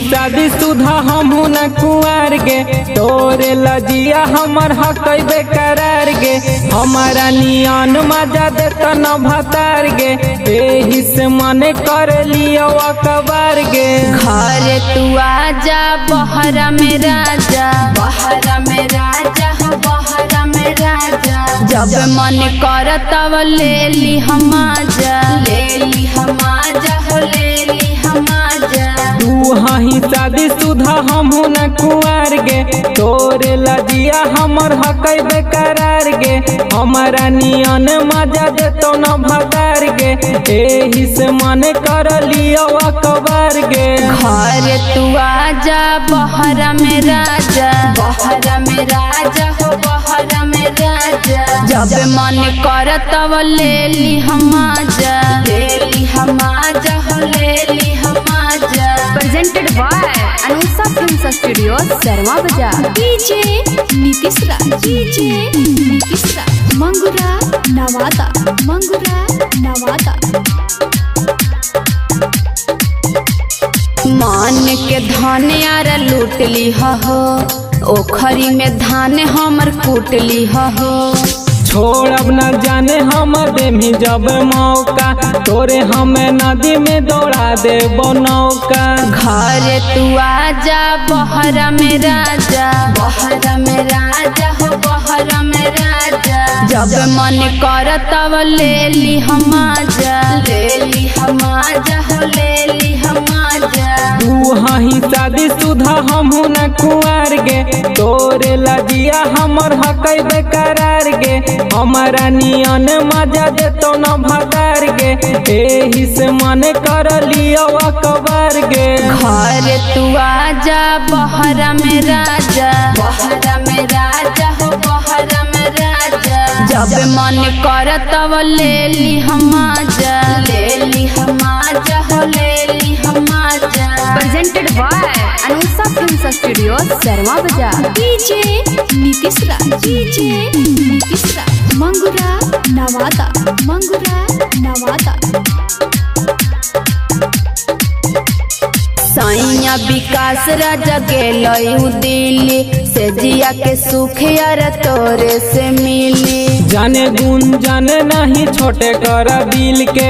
शादीशुदा हमहू न कुआर गे तोरे लजिया हमर हक बेकरार गे हमारा नियन मजा देता न भतार गे एही से मन कर लियो अकबार गे। घर तू आजा बहरा में राजा, बहरा में राजा हो बहरा में राजा, जब मन कर तब ले ली हम आजा, ले ली हम आजा हो ले ली हम आजा। तू हही शादीशुदा हमहू न कुआर गे तोरे लजिया हमर हक बेकरार गे हमारा नियन मजा देतो न भतार गे एही से मन कर लियो अकबार गे। घर तू आजा बहरा में राजा, बहरा में राजा हो बहरा में राजा, जब मन कर तब ले ली हम आजा, ले ली हम आजा हो ले ली हम आजा। Presented by Anusa Films Studio, Sarma Bazaar. DJ Nitish Raj, DJ Nitish Raj, Mangura Nawada, Mangura Nawada. मान के धान यार लूट ली हो, ओखरी में धान हमर कूट ली हो। छोड़ब न जाने हम देमी जब मौका तोरे हमें नदी में दौड़ा दे नौका। घर तू आजा बहरा में राजा, बहरा में राजा हो बहरा में राजा, जब मन कर तब ले ली हम आजा, ले ली हम आजा हो ले ली हम आजा। तू हही शादीशुदा हमहू न कुआर गे तोरे लजिया हमर हक बेकरार गे हमारा नियन मजा देतो न भतार गे एही से मन कर लियो अकबार गे। घर तू आजा बहरा में राजा, बहरा में राजा हो बहरा में राजा, जब मन कर तब ले ली हम आजा, ले ली हम आजा हो ले ली हम आजा। Presented by Anusa Films Studio, Sarma Bazaar. DJ Nitish Raj, DJ Nitish Raj, Mangura Nawada, Mangura Nawada. सैया विकास राजा गेलयू दिल्ली से जिया के सुख यार तोरे से मिली। जाने गुन जाने नहीं छोटे कर दिल के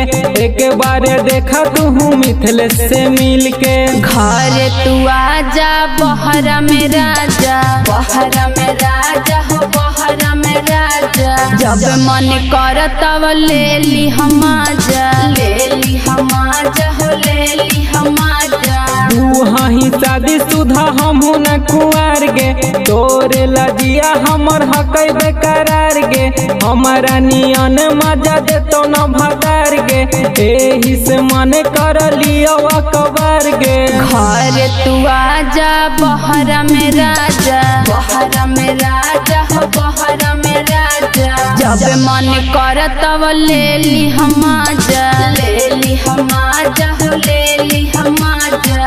एक बार देखा तू मिथिलेश से मिल के। घर तू आजा बहरा में राजा, बहरा में राजा हो बहरा में राजा, जब मन कर तब ले ली हम आजा, ले ली हम आजा हो ले ली हम आजा। तू हही शादीशुदा हमहू न कुआर गे तोरे लजिया हमर हक बेकरार गे हमारा नियन मजा देतो न भतार गे एही से मन कर लियो अकबार गे। घर तू आजा बहरा में राजा, बहरा में राजा हो बहरा में राजा, जब मन कर तब ले ली हम आजा, ले ली हम आजा हो ले ली हम आजा।